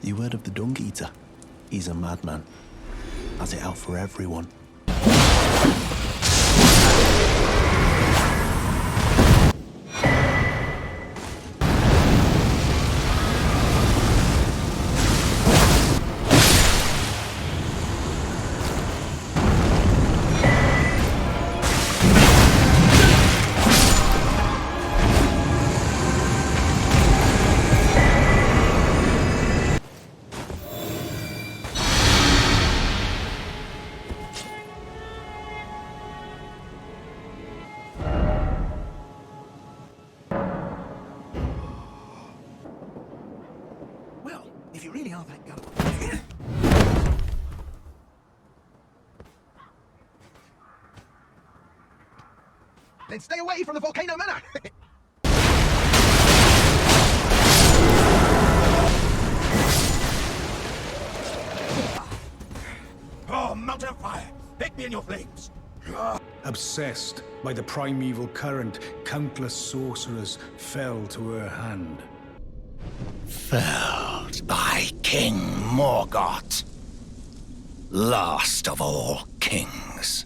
You heard of the Dung Eater? He's a madman. Has it out for everyone. If you really are that gullible. Then stay away from the volcano manor! Oh, mountain of fire! Take me in your flames! Obsessed by the primeval current, countless sorcerers fell to her hand. Felled by King Morgoth, last of all kings.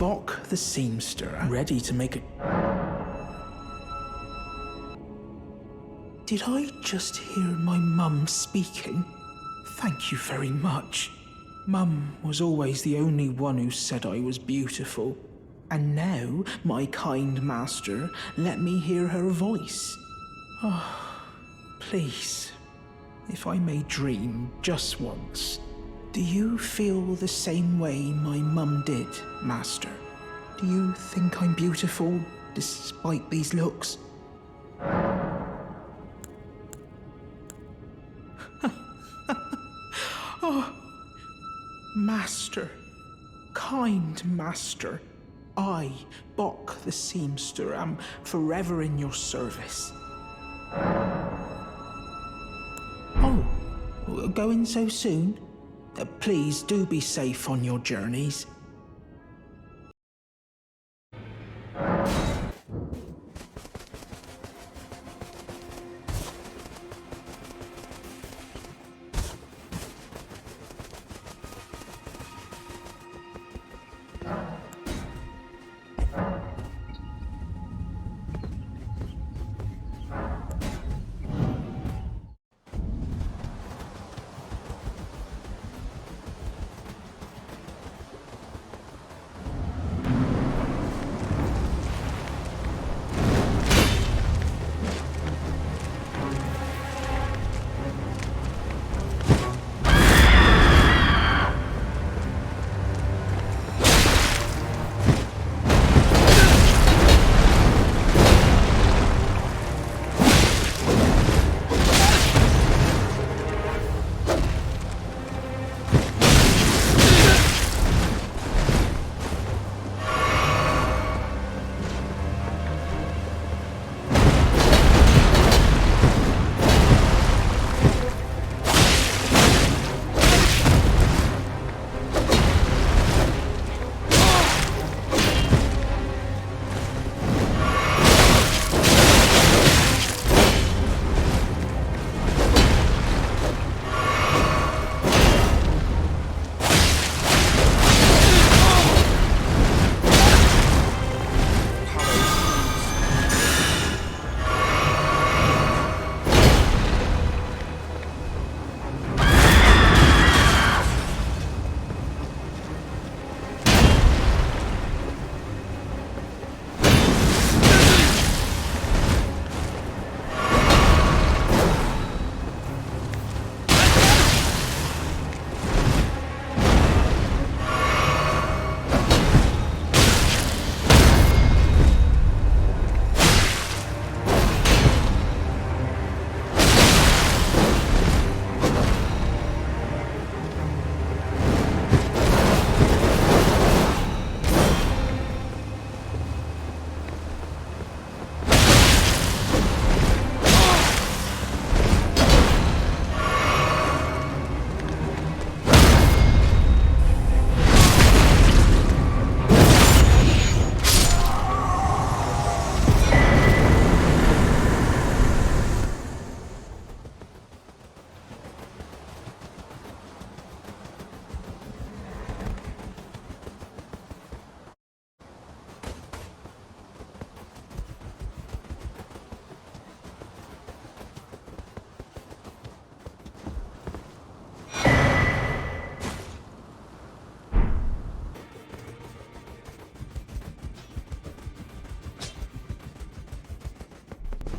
Boq the seamster, ready to make a... Did I just hear my mum speaking? Thank you very much. Mum was always the only one who said I was beautiful. And now, my kind master, let me hear her voice. Oh, please, if I may dream just once, do you feel the same way my mum did, master? Do you think I'm beautiful, despite these looks? Oh, master, kind master, I, Boq the seamster, am forever in your service. Oh, going so soon? Please do be safe on your journeys.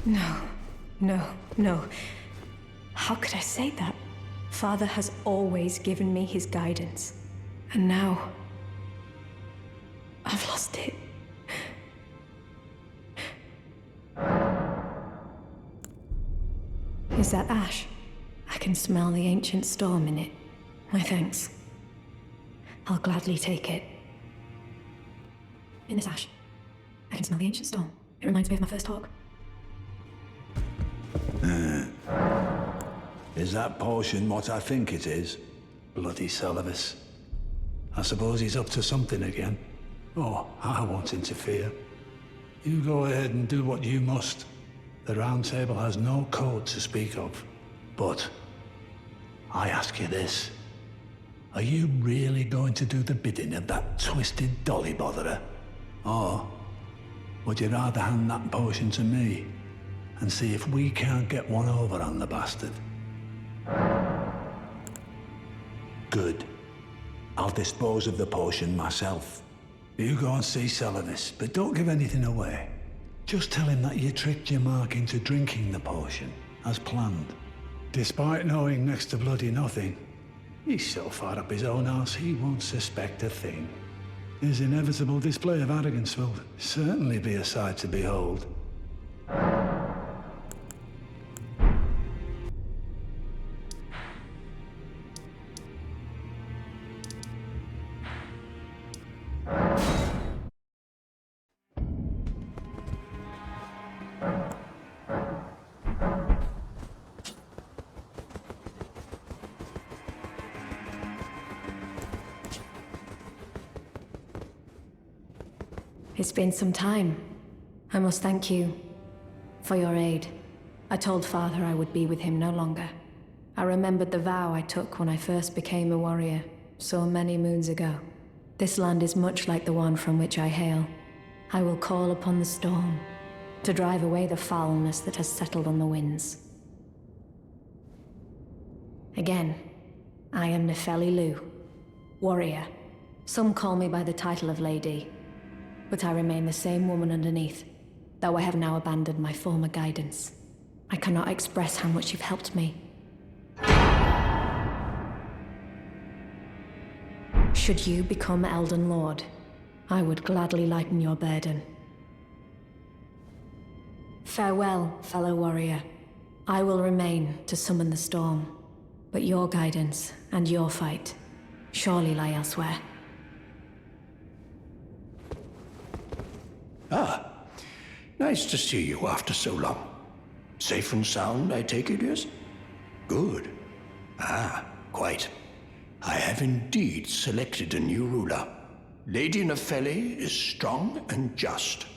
No, no, no. How could I say that? Father has always given me his guidance. And now, I've lost it. Is that ash? I can smell the ancient storm in it. My thanks. I'll gladly take it. In this ash, I can smell the ancient storm. It reminds me of my first talk. Is that potion what I think it is? Bloody Celovus. I suppose he's up to something again. Oh, I won't interfere. You go ahead and do what you must. The Round Table has no code to speak of. But I ask you this. Are you really going to do the bidding of that twisted dolly botherer? Or would you rather hand that potion to me and see if we can't get one over on the bastard? Good. I'll dispose of the potion myself. You go and see Celavis, but don't give anything away. Just tell him that you tricked your mark into drinking the potion, as planned. Despite knowing next to bloody nothing, he's so far up his own arse he won't suspect a thing. His inevitable display of arrogance will certainly be a sight to behold. It's been some time. I must thank you for your aid. I told Father I would be with him no longer. I remembered the vow I took when I first became a warrior, so many moons ago. This land is much like the one from which I hail. I will call upon the storm to drive away the foulness that has settled on the winds. Again, I am Nefeli Lu, warrior. Some call me by the title of Lady, but I remain the same woman underneath, though I have now abandoned my former guidance. I cannot express how much you've helped me. Should you become Elden Lord, I would gladly lighten your burden. Farewell, fellow warrior. I will remain to summon the storm, but your guidance and your fight surely lie elsewhere. Ah, nice to see you after so long. Safe and sound, I take it, yes? Good. Ah, quite. I have indeed selected a new ruler. Lady Nefeli is strong and just,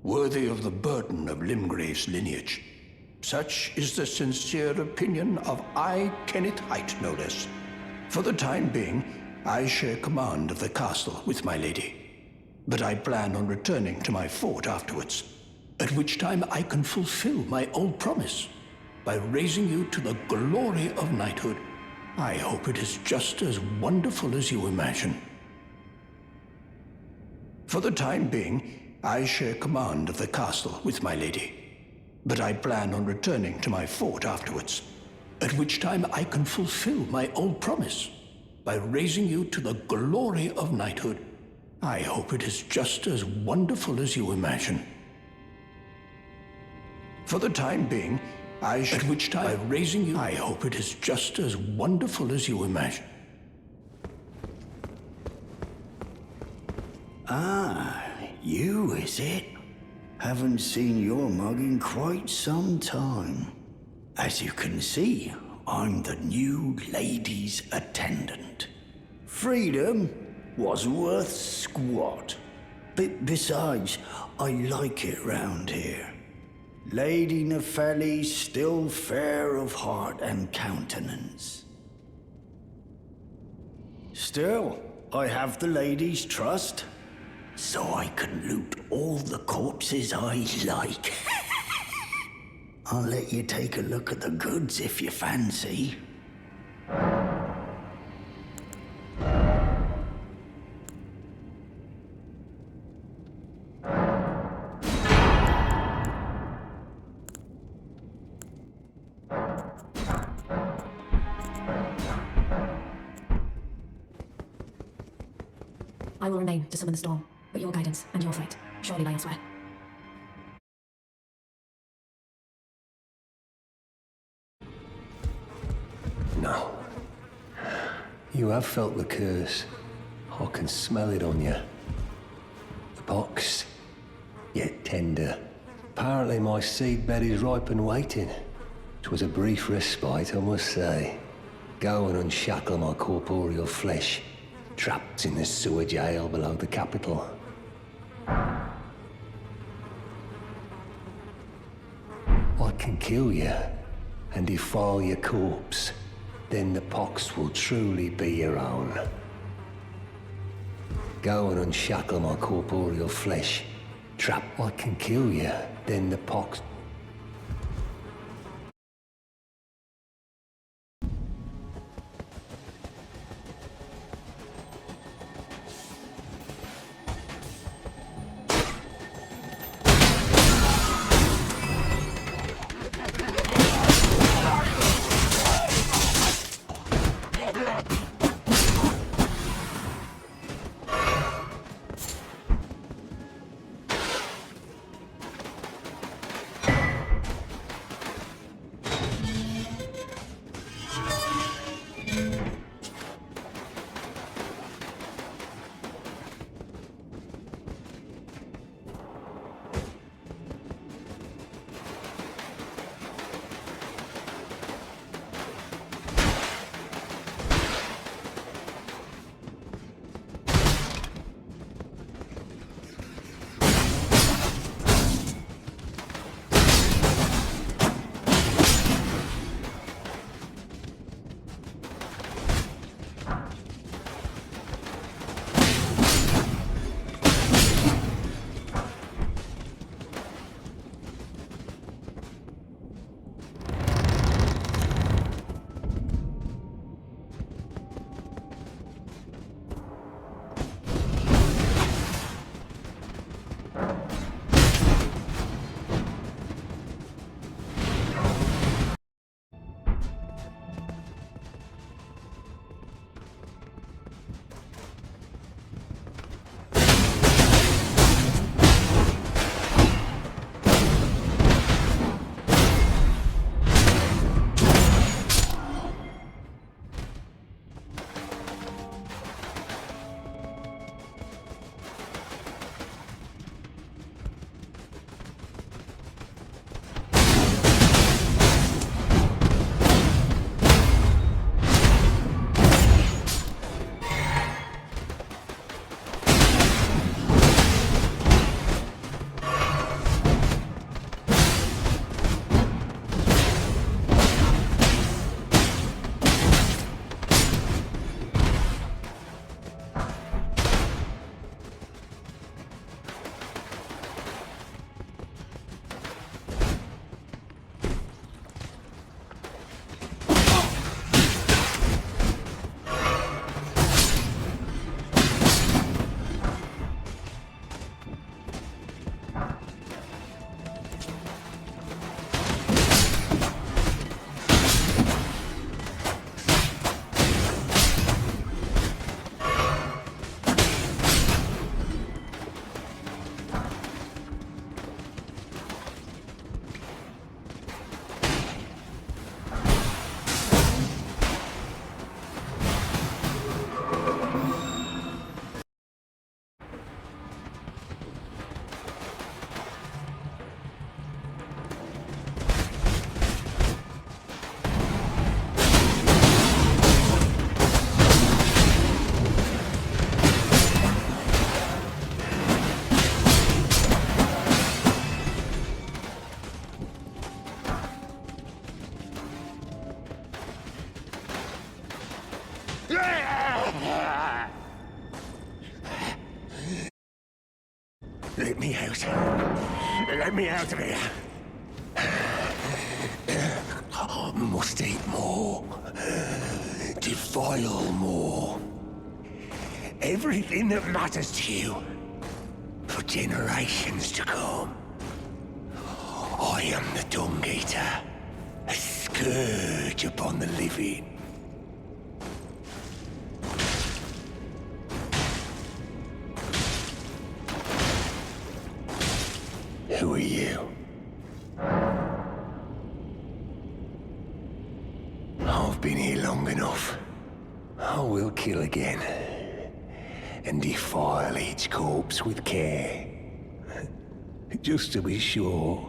worthy of the burden of Limgrave's lineage. Such is the sincere opinion of I, Kenneth Height, no less. For the time being, I share command of the castle with my lady. But I plan on returning to my fort afterwards, at which time I can fulfill my old promise by raising you to the glory of knighthood. I hope it is just as wonderful as you imagine. For the time being, I share command of the castle with my lady, but I plan on returning to my fort afterwards, at which time I can fulfill my old promise by raising you to the glory of knighthood. I hope it is just as wonderful as you imagine. For the time being, at which time by raising you, I hope it is just as wonderful as you imagine. Ah, you, is it? Haven't seen your mug in quite some time. As you can see, I'm the new lady's attendant. Freedom wasn't worth squat. Besides, I like it round here. Lady Nefeli's still fair of heart and countenance. Still, I have the lady's trust, so I can loot all the corpses I like. I'll let you take a look at the goods if you fancy. I will remain to summon the storm, but your guidance and your fight surely lie elsewhere. No. You have felt the curse. I can smell it on you. The box, yet tender. Apparently my seedbed is ripe and waiting. 'Twas a brief respite, I must say. Go and unshackle my corporeal flesh, trapped in the sewer jail below the capital. I can kill you and defile your corpse, then the pox will truly be your own. Go and unshackle my corporeal flesh. Trap what can kill you, then the pox... Let me out. Let me out of here. Must eat more. Defile more. Everything that matters to you for generations to come. I am the Dung Eater, a scourge upon the living. Who are you? I've been here long enough. I will kill again and defile each corpse with care, just to be sure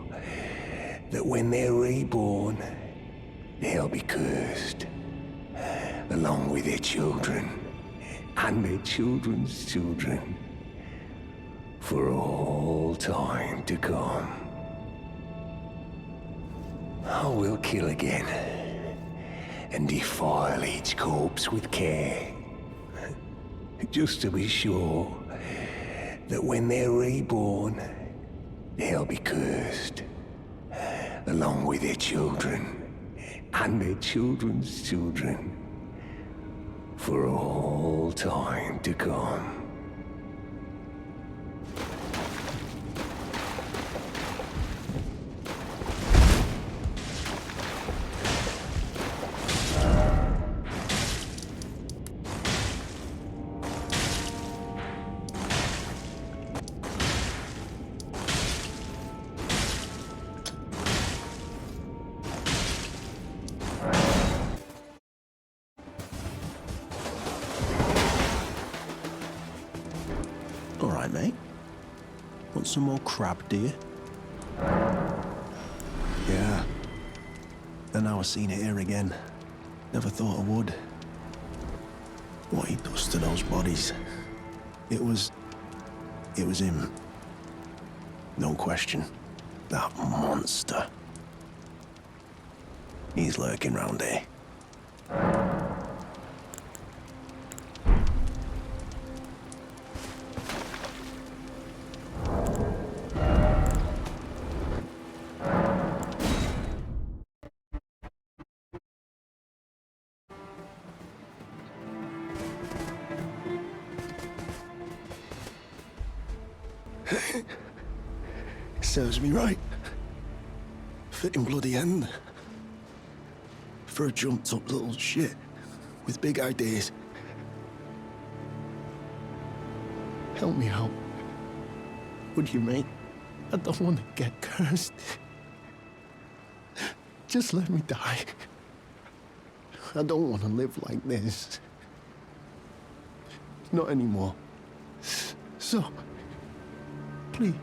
that when they're reborn, they'll be cursed, along with their children and their children's children, for all time to come. I will kill again and defile each corpse with care. Just to be sure that when they're reborn, they'll be cursed, along with their children and their children's children, for all time to come. All right, mate. Want some more crab, do you? Yeah. And now I've seen it here again. Never thought I would. What he does to those bodies. It was him. No question. That monster. He's lurking round here. Serves me right. Fitting bloody end. For a jumped up little shit with big ideas. Help me out. Would you, mate? I don't want to get cursed. Just let me die. I don't want to live like this. Not anymore. So, please.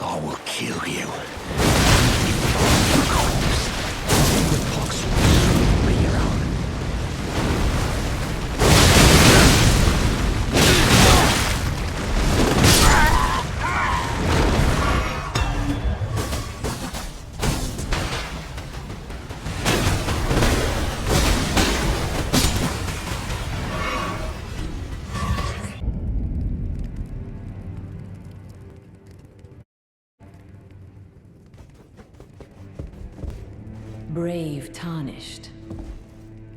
I will kill you. Brave Tarnished.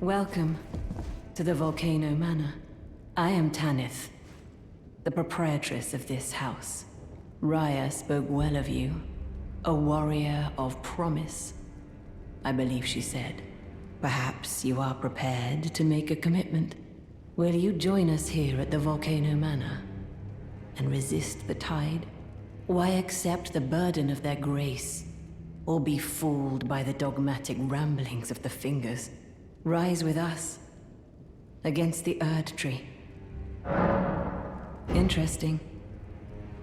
Welcome to the Volcano Manor. I am Tanith, the proprietress of this house. Raya spoke well of you. A warrior of promise, I believe she said. Perhaps you are prepared to make a commitment. Will you join us here at the Volcano Manor and resist the tide? Why accept the burden of their grace? Or be fooled by the dogmatic ramblings of the fingers? Rise with us against the Erd Tree. Interesting.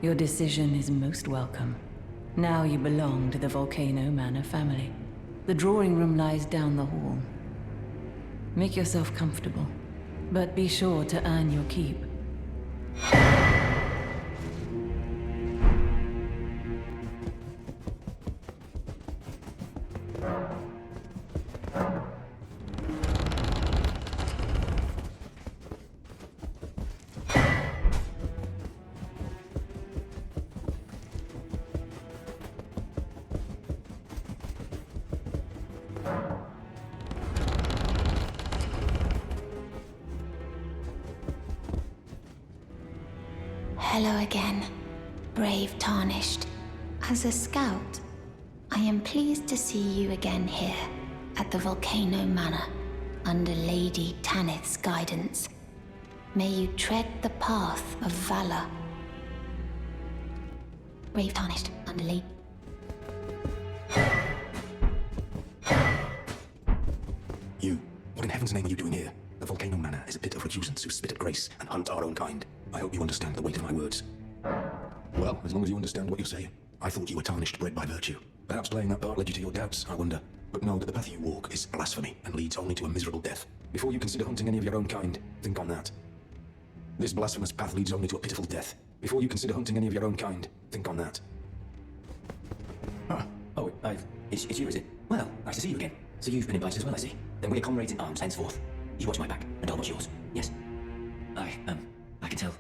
Your decision is most welcome. Now you belong to the Volcano Manor family. The drawing room lies down the hall. Make yourself comfortable, but be sure to earn your keep. Hello again, brave Tarnished. As a scout, I am pleased to see you again here at the Volcano Manor under Lady Tanith's guidance. May you tread the path of valor. Brave Tarnished under Lady... You, what in heaven's name are you doing here? The Volcano Manor is a pit of recusants who spit at grace and hunt our own kind. I hope you understand the weight of my words. Well, as long as you understand what you're saying. I thought you were tarnished, bred by virtue. Perhaps playing that part led you to your doubts, I wonder. But know that the path you walk is blasphemy and leads only to a miserable death. Before you consider hunting any of your own kind, think on that. This blasphemous path leads only to a pitiful death. Before you consider hunting any of your own kind, think on that. Huh. Oh, it's you, is it? Well, nice to see you again. So you've been invited as well, I see. Then we're comrades in arms henceforth. You watch my back, and I'll watch yours. Yes? I can tell.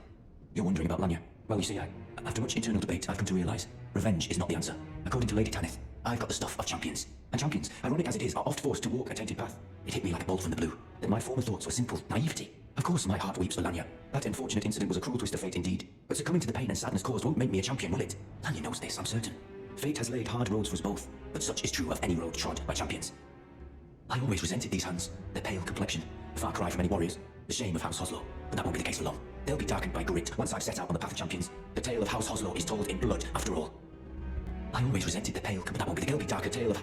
You're wondering about Lanya. Well, you see, after much internal debate, I've come to realise revenge is not the answer. According to Lady Tanith, I've got the stuff of champions. And champions, ironic as it is, are oft forced to walk a tainted path. It hit me like a bolt from the blue, that my former thoughts were simple naivety. Of course, my heart weeps for Lanya. That unfortunate incident was a cruel twist of fate indeed. But succumbing to the pain and sadness caused won't make me a champion, will it? Lanya knows this, I'm certain. Fate has laid hard roads for us both, but such is true of any road trod by champions. I always resented these hands, their pale complexion, a far cry from any warriors, the shame of House Hoslow. But that won't be the case for long. They'll be darkened by grit once I've set out on the path of champions. The tale of House Hoslow is told in blood, after all. I always resented the pale, but that won't be the guilty darker tale of...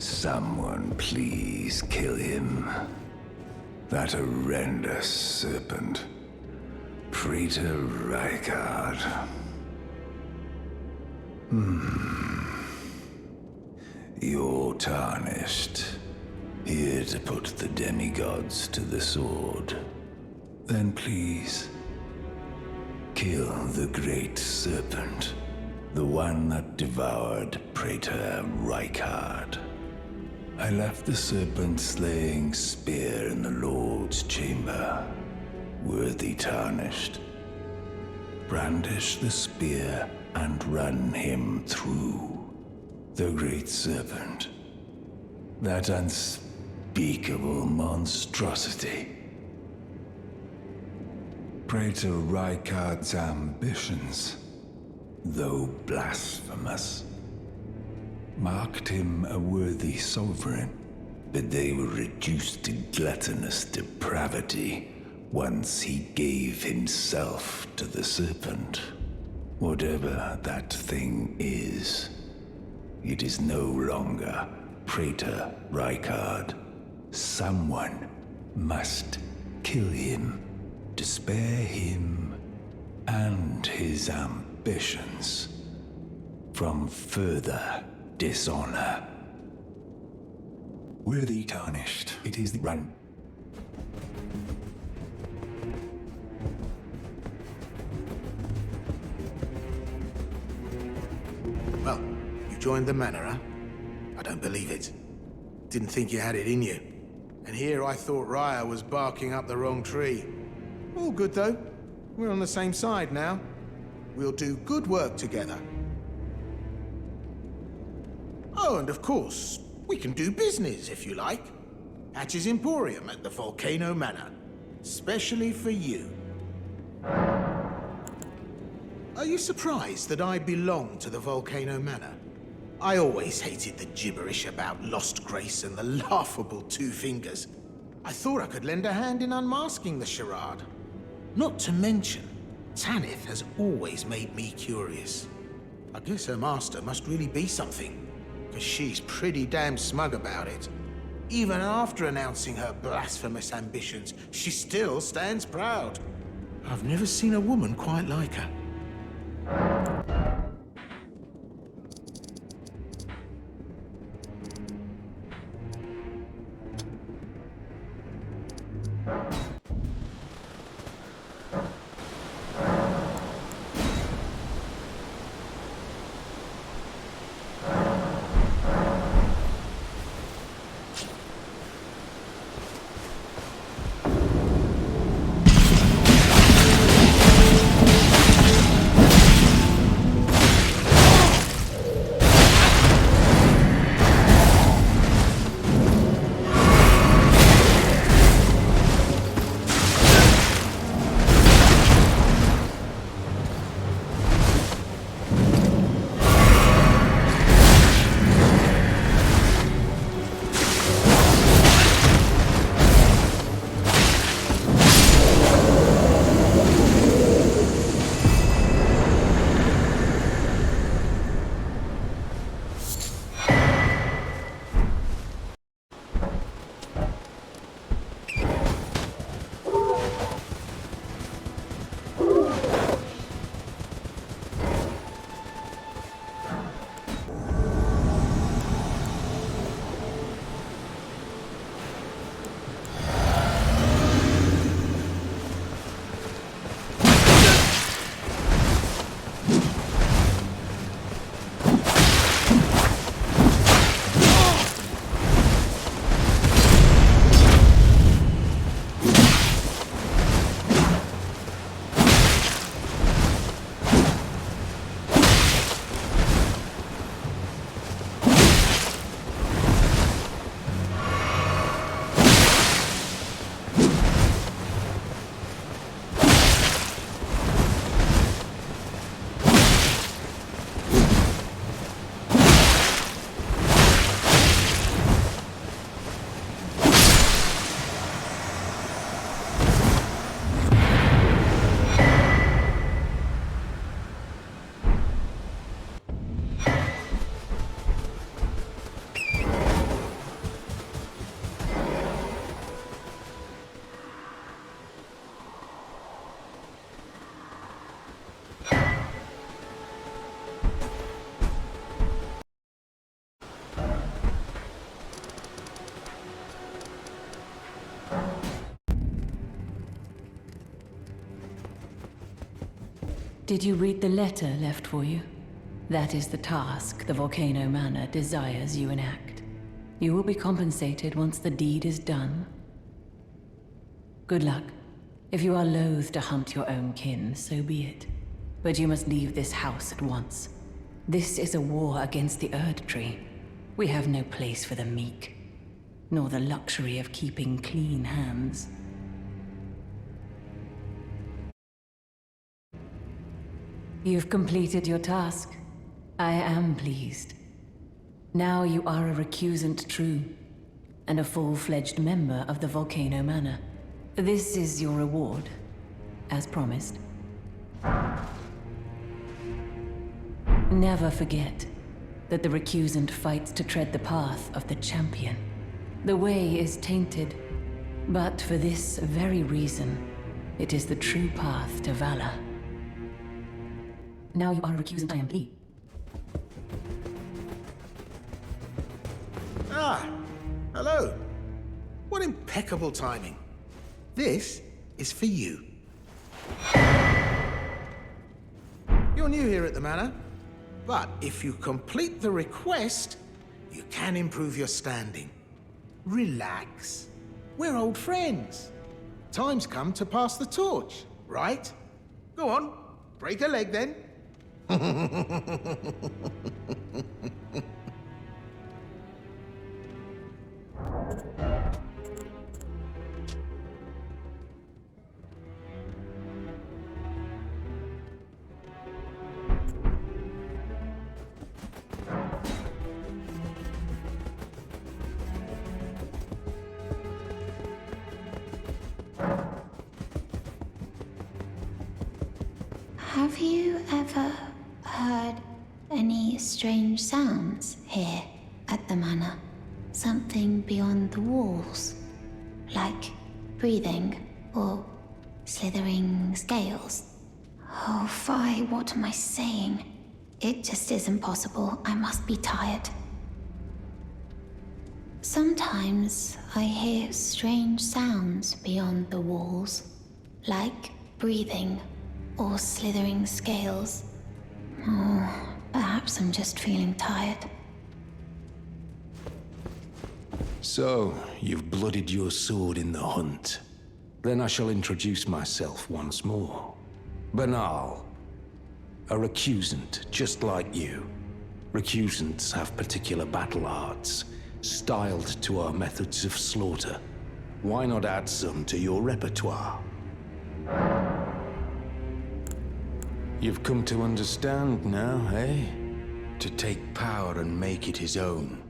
Someone please kill him. That horrendous serpent. Praetor Rykard. You're tarnished. Here to put the demigods to the sword. Then please, kill the great serpent. The one that devoured Praetor Rykard. I left the serpent-slaying spear in the Lord's chamber. Worthy tarnished. Brandish the spear and run him through. The great serpent. That unspeakable monstrosity. Praetor Rykard's ambitions, though blasphemous, marked him a worthy sovereign, but they were reduced to gluttonous depravity once he gave himself to the serpent. Whatever that thing is, it is no longer Praetor Rykard. Someone must kill him to spare him and his ambitions from further dishonor. Worthy tarnished. It is the run. Well, you joined the manor, huh? I don't believe it. Didn't think you had it in you. And here I thought Raya was barking up the wrong tree. All good though. We're on the same side now. We'll do good work together. Oh, and of course, we can do business, if you like. Hatch's Emporium at the Volcano Manor. Specially for you. Are you surprised that I belong to the Volcano Manor? I always hated the gibberish about lost grace and the laughable two fingers. I thought I could lend a hand in unmasking the charade. Not to mention, Tanith has always made me curious. I guess her master must really be something, because she's pretty damn smug about it. Even after announcing her blasphemous ambitions, she still stands proud. I've never seen a woman quite like her. Did you read the letter left for you? That is the task the Volcano Manor desires you enact. You will be compensated once the deed is done. Good luck. If you are loath to hunt your own kin, so be it. But you must leave this house at once. This is a war against the Erd Tree. We have no place for the meek, nor the luxury of keeping clean hands. You've completed your task. I am pleased. Now you are a recusant true, and a full-fledged member of the Volcano Manor. This is your reward, as promised. Never forget that the recusant fights to tread the path of the champion. The way is tainted, but for this very reason, it is the true path to valor. Now you are a recusant, I am pleased. Ah, hello. What impeccable timing. This is for you. You're new here at the manor, but if you complete the request, you can improve your standing. Relax. We're old friends. Time's come to pass the torch, right? Go on, break a leg then. Have you ever heard any strange sounds here at the manor? Something beyond the walls? Like breathing or slithering scales? Oh, fie, what am I saying? It just isn't possible. I must be tired. Sometimes I hear strange sounds beyond the walls, like breathing or slithering scales. Oh, perhaps I'm just feeling tired. So, you've bloodied your sword in the hunt. Then I shall introduce myself once more. Banal. A recusant, just like you. Recusants have particular battle arts, styled to our methods of slaughter. Why not add some to your repertoire? You've come to understand now, eh? To take power and make it his own,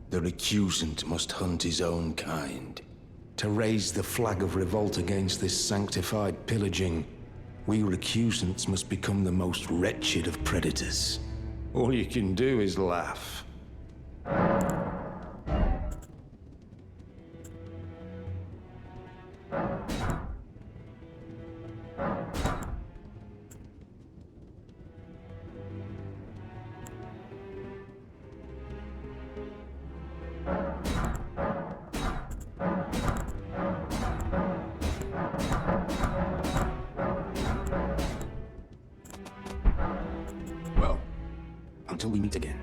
the recusant must hunt his own kind. To raise the flag of revolt against this sanctified pillaging, we recusants must become the most wretched of predators. All you can do is laugh. Until we meet again.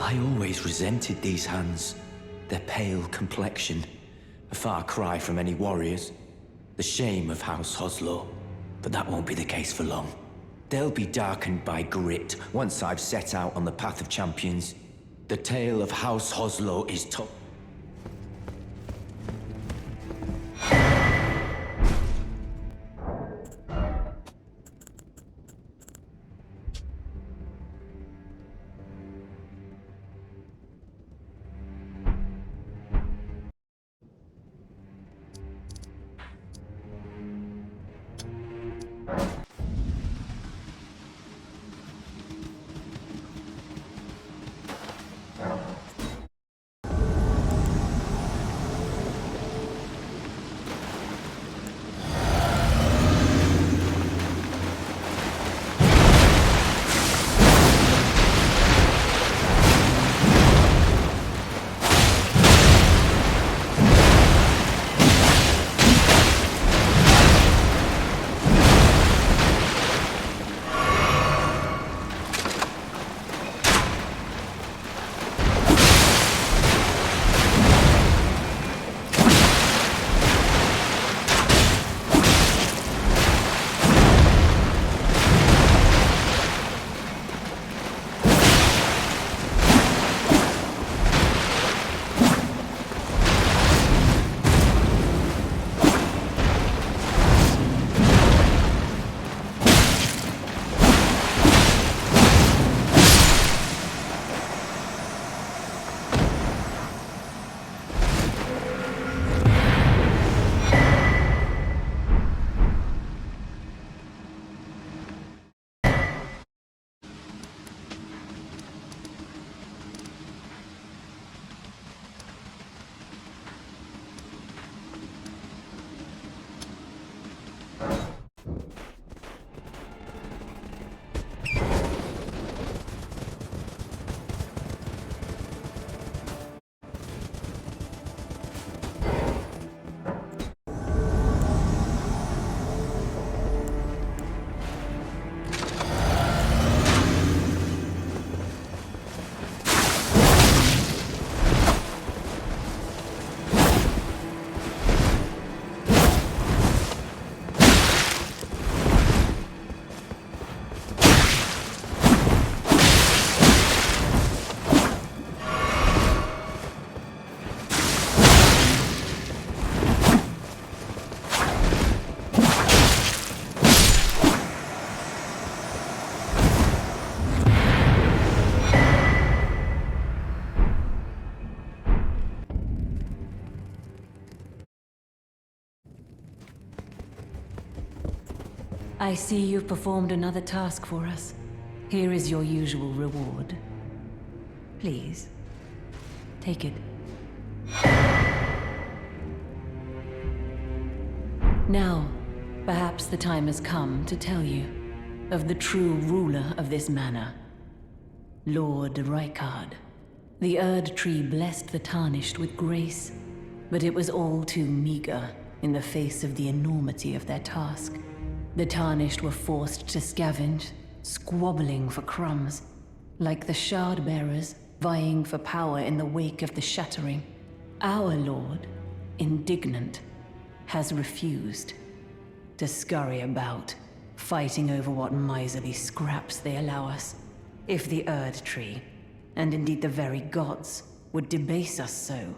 I always resented these hands. Their pale complexion, a far cry from any warriors. The shame of House Hoslow, but that won't be the case for long. They'll be darkened by grit once I've set out on the path of champions. The tale of House Hoslow is told. I see you've performed another task for us. Here is your usual reward. Please, take it. Now, perhaps the time has come to tell you of the true ruler of this manor, Lord Rykard. The Erd Tree blessed the Tarnished with grace, but it was all too meager in the face of the enormity of their task. The Tarnished were forced to scavenge, squabbling for crumbs, like the Shard Bearers vying for power in the wake of the Shattering. Our Lord, indignant, has refused to scurry about, fighting over what miserly scraps they allow us. If the Erd Tree, and indeed the very gods, would debase us so,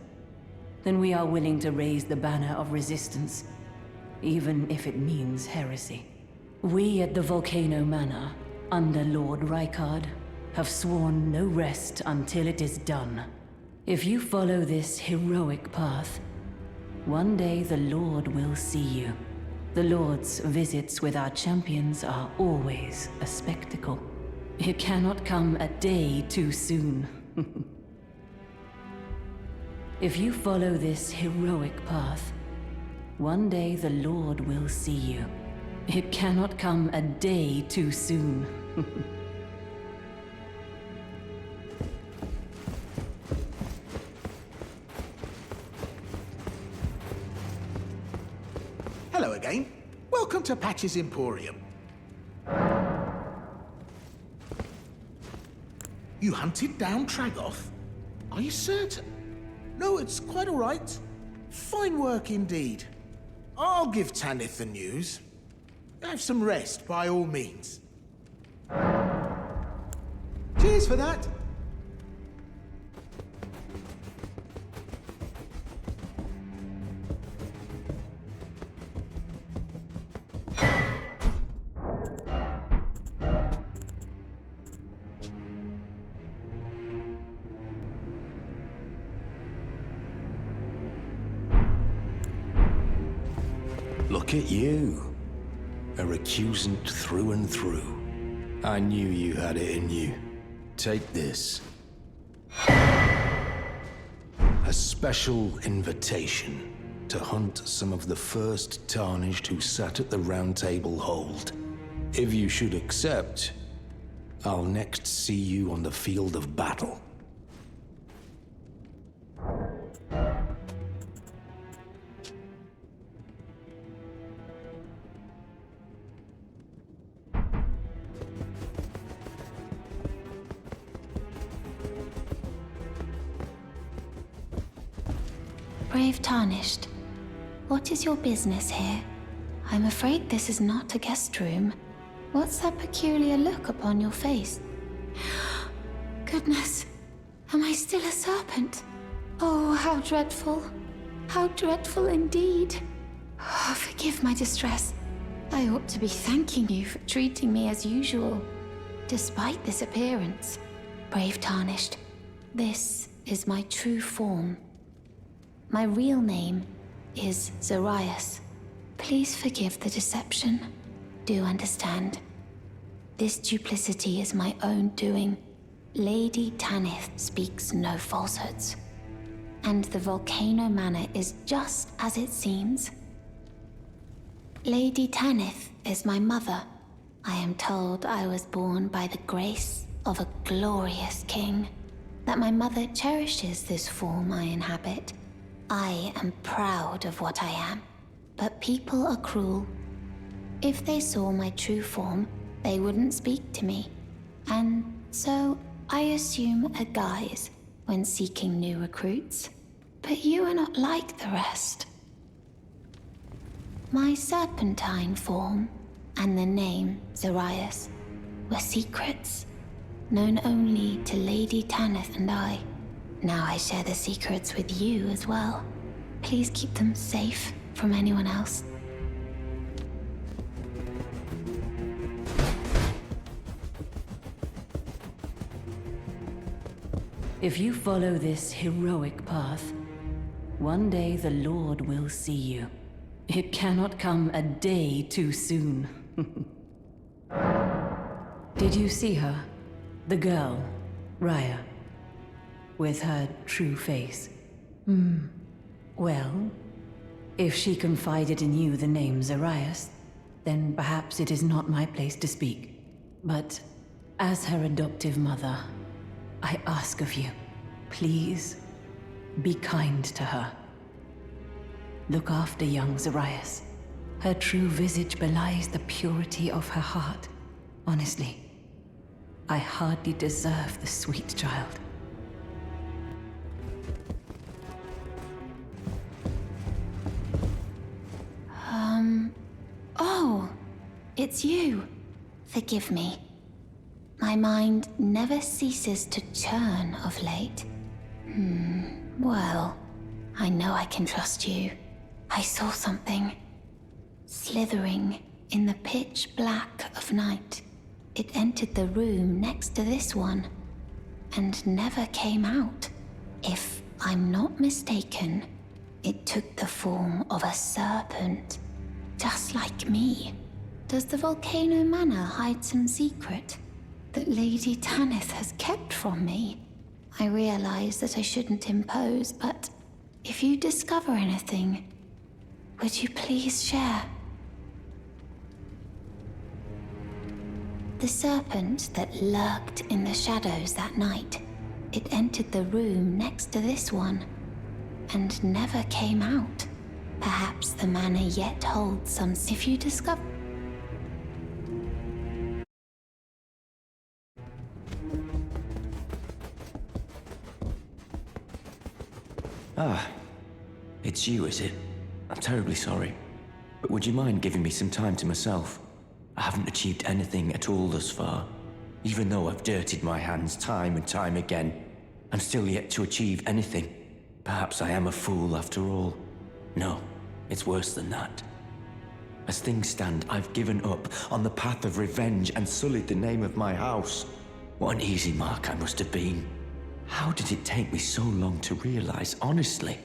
then we are willing to raise the banner of resistance, even if it means heresy. We at the Volcano Manor, under Lord Rykard, have sworn no rest until it is done. If you follow this heroic path, one day the Lord will see you. The Lord's visits with our champions are always a spectacle. It cannot come a day too soon. If you follow this heroic path, one day the Lord will see you. It cannot come a day too soon. Hello again. Welcome to Patch's Emporium. You hunted down Tragoth? Are you certain? No, it's quite all right. Fine work indeed. I'll give Tanith the news. Have some rest, by all means. Cheers for that. Look at you. A recusant through and through. I knew you had it in you. Take this. A special invitation to hunt some of the first Tarnished who sat at the Round Table hold. If you should accept, I'll next see you on the field of battle. Brave Tarnished, what is your business here? I'm afraid this is not a guest room. What's that peculiar look upon your face? Goodness, am I still a serpent? Oh, how dreadful. How dreadful indeed. Oh, forgive my distress. I ought to be thanking you for treating me as usual, despite this appearance. Brave Tarnished, this is my true form. My real name is Zarias. Please forgive the deception. Do understand. This duplicity is my own doing. Lady Tanith speaks no falsehoods. And the Volcano Manor is just as it seems. Lady Tanith is my mother. I am told I was born by the grace of a glorious king. That my mother cherishes this form I inhabit. I am proud of what I am, but people are cruel. If they saw my true form, they wouldn't speak to me. And so I assume a guise when seeking new recruits. But you are not like the rest. My serpentine form and the name Zarias were secrets, known only to Lady Tanith and I. Now I share the secrets with you as well. Please keep them safe from anyone else. If you follow this heroic path, one day the Lord will see you. It cannot come a day too soon. Did you see her? The girl, Raya, with her true face. Well, if she confided in you the name Zarias, then perhaps it is not my place to speak. But as her adoptive mother, I ask of you, please be kind to her. Look after young Zarias. Her true visage belies the purity of her heart. Honestly, I hardly deserve the sweet child. Oh, it's you. Forgive me. My mind never ceases to churn of late. Well, I know I can trust you. I saw something slithering in the pitch black of night. It entered the room next to this one and never came out. If I'm not mistaken, it took the form of a serpent, just like me. Does the Volcano Manor hide some secret that Lady Tanith has kept from me? I realize that I shouldn't impose, but if you discover anything, would you please share? The serpent that lurked in the shadows that night, it entered the room next to this one and never came out. Perhaps the manor yet holds some. If you discover... Ah, it's you, is it? I'm terribly sorry. But would you mind giving me some time to myself? I haven't achieved anything at all thus far. Even though I've dirtied my hands time and time again, I'm still yet to achieve anything. Perhaps I am a fool after all. No, it's worse than that. As things stand, I've given up on the path of revenge and sullied the name of my house. What an easy mark I must have been. How did it take me so long to realize, honestly?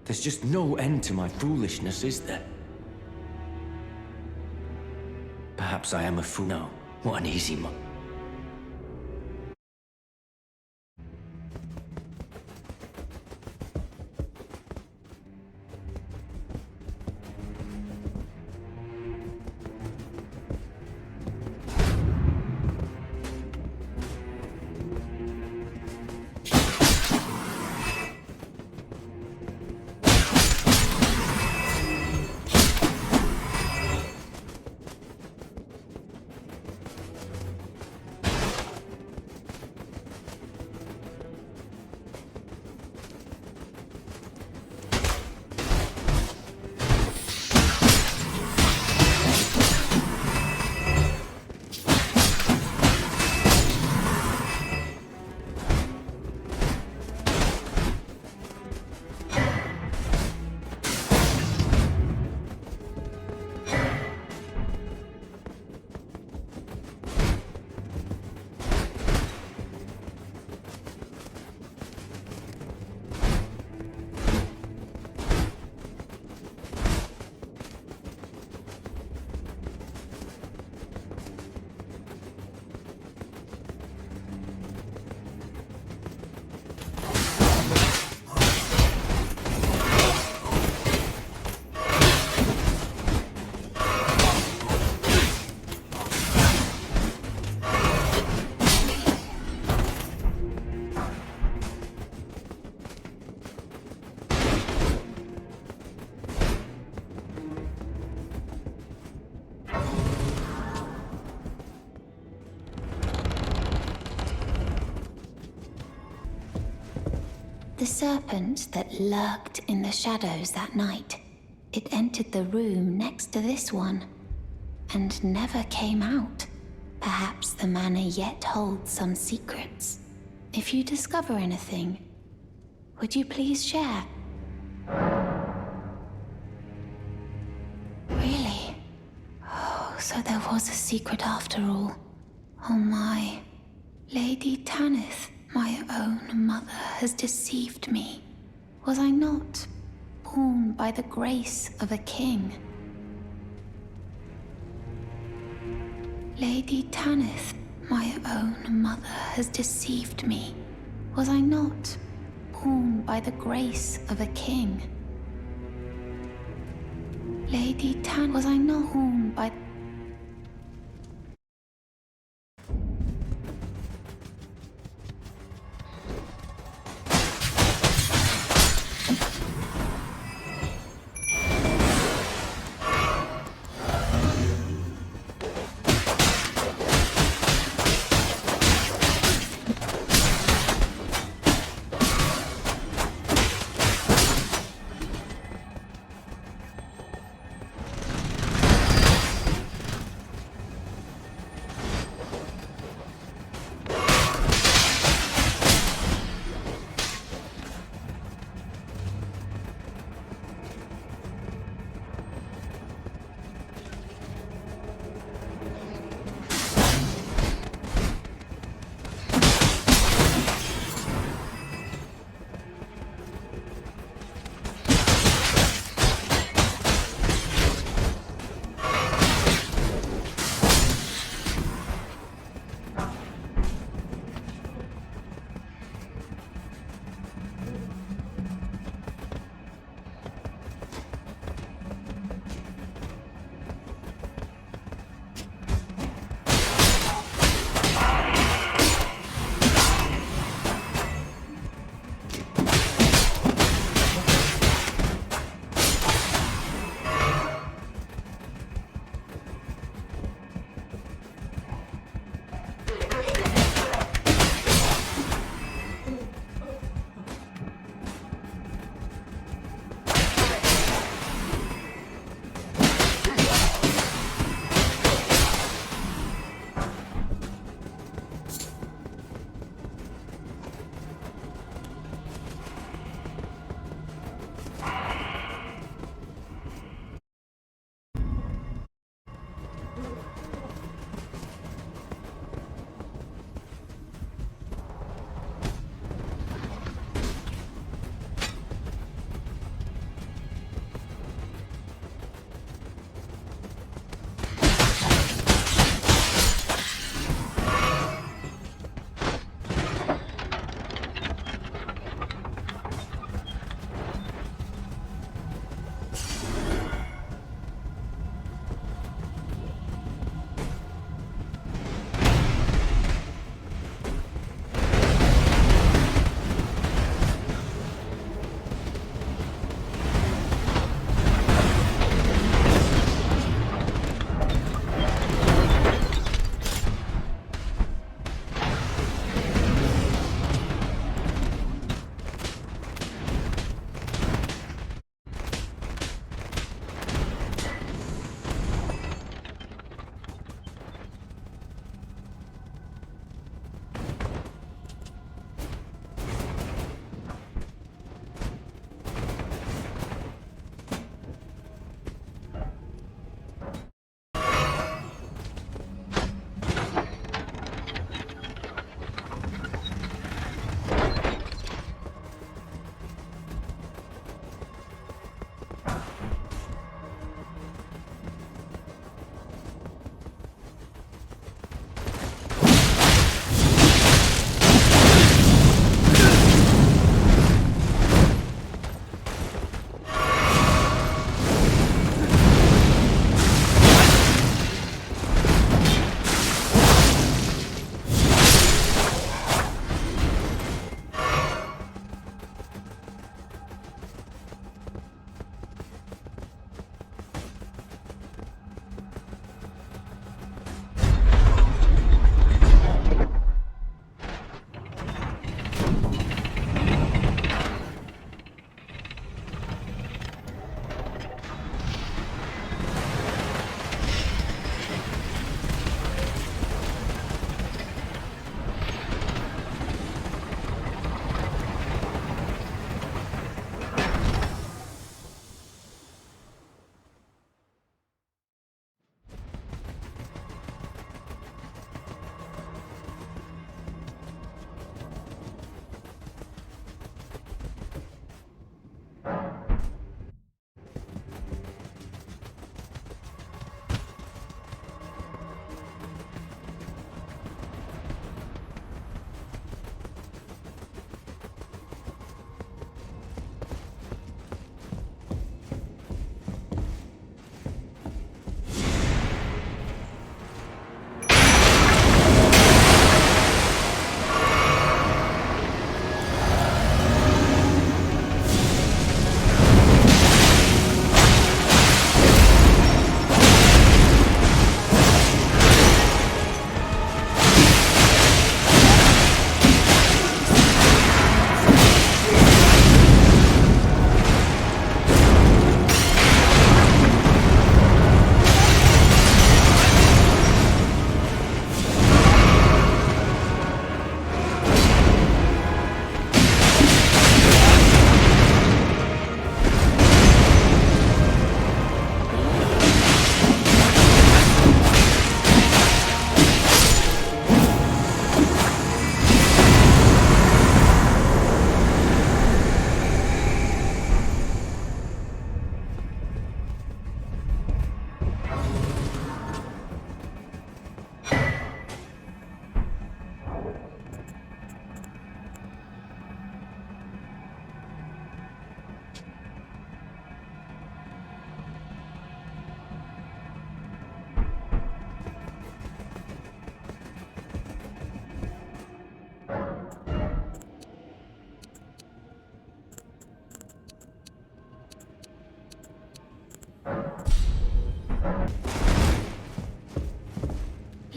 There's just no end to my foolishness, is there? Perhaps I am a fool. No, what an easy mark. The serpent that lurked in the shadows that night, it entered the room next to this one and never came out. Perhaps the manor yet holds some secrets. If you discover anything, would you please share? Really? Oh, so there was a secret after all. Oh my. Lady Tanith, my own mother, has deceived me. Was I not born by the grace of a king? Lady Tanith, my own mother has deceived me. Was I not born by the grace of a king? Lady Tan, was I not born by...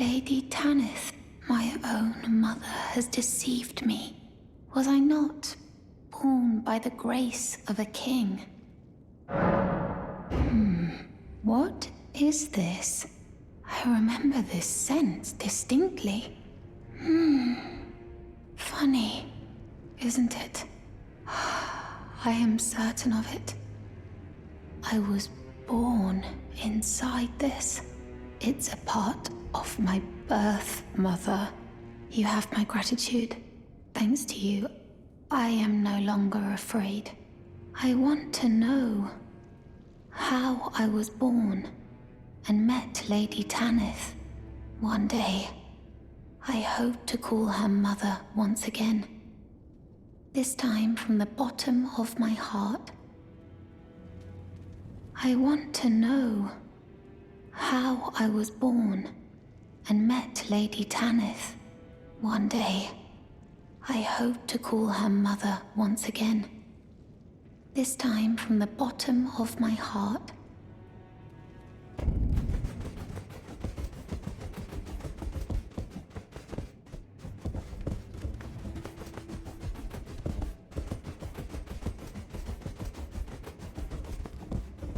Lady Tanith, my own mother, has deceived me. Was I not born by the grace of a king? What is this? I remember this scent distinctly. Funny, isn't it? I am certain of it. I was born inside this. It's a part of my birth, Mother. You have my gratitude. Thanks to you, I am no longer afraid. I want to know how I was born and met Lady Tanith. One day, I hope to call her mother once again. This time from the bottom of my heart. I want to know how I was born and met Lady Tanith. One day, I hope to call her mother once again. This time from the bottom of my heart.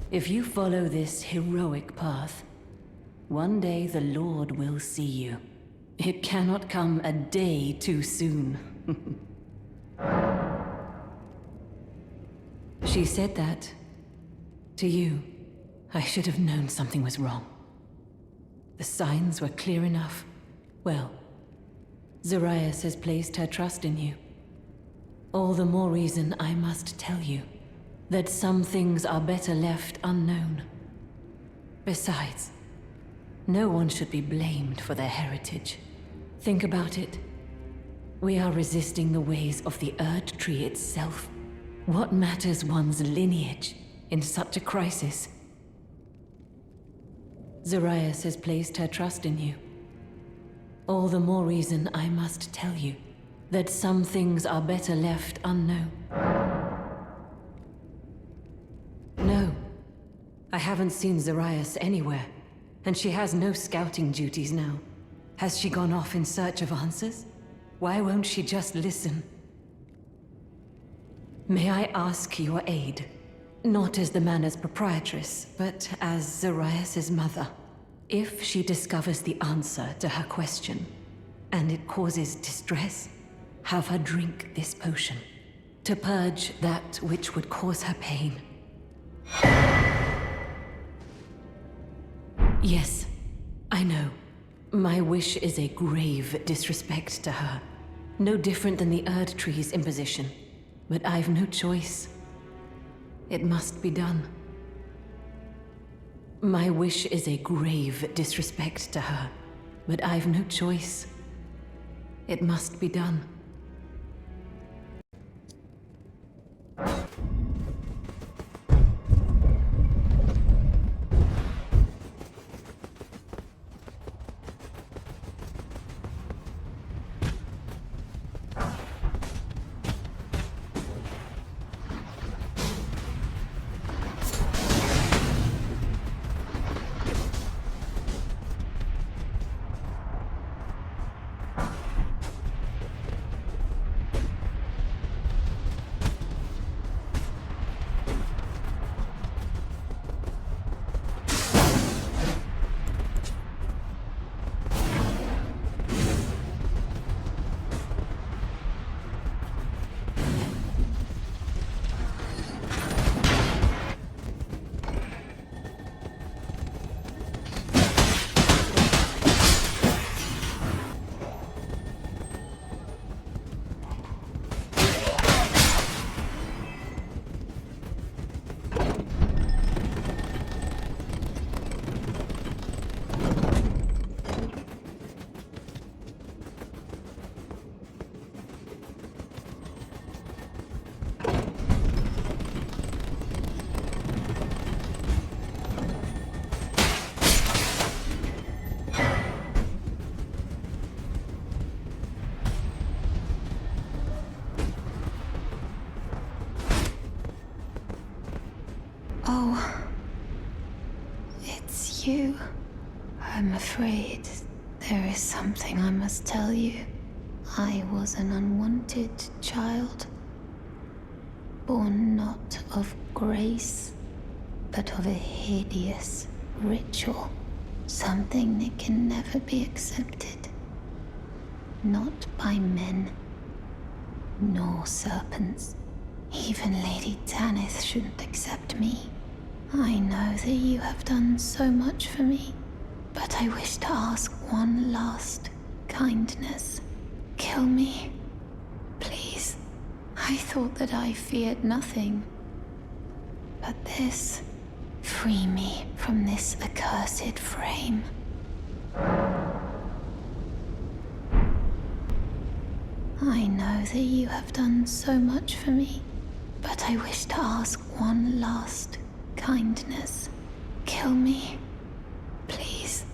If you follow this heroic path, one day the Lord will see you. It cannot come a day too soon. She said that to you. I should have known something was wrong. The signs were clear enough. Well, Zarias has placed her trust in you. All the more reason I must tell you that some things are better left unknown. Besides, no one should be blamed for their heritage. Think about it. We are resisting the ways of the Erd Tree itself. What matters one's lineage in such a crisis? Zarias has placed her trust in you. All the more reason I must tell you that some things are better left unknown. No, I haven't seen Zarias anywhere, and she has no scouting duties now. Has she gone off in search of answers? Why won't she just listen? May I ask your aid? Not as the manor's proprietress, but as Zarias' mother. If she discovers the answer to her question, and it causes distress, have her drink this potion to purge that which would cause her pain. Yes, I know. My wish is a grave disrespect to her. No different than the Erd Tree's imposition. But I've no choice. It must be done. My wish is a grave disrespect to her. But I've no choice. It must be done. Oh, it's you. I'm afraid There is something I must tell you. I was an unwanted child. Born not of grace, but of a hideous ritual. Something that can never be accepted. Not by men, nor serpents. Even Lady Tanith shouldn't accept me. I know that you have done so much for me, but I wish to ask one last kindness. Kill me, please. I thought that I feared nothing, but this... Free me from this accursed frame. I know that you have done so much for me, but I wish to ask one last kindness. Kill me, please.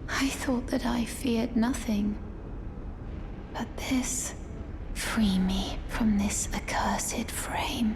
I thought that I feared nothing, but this... Free me from this accursed frame.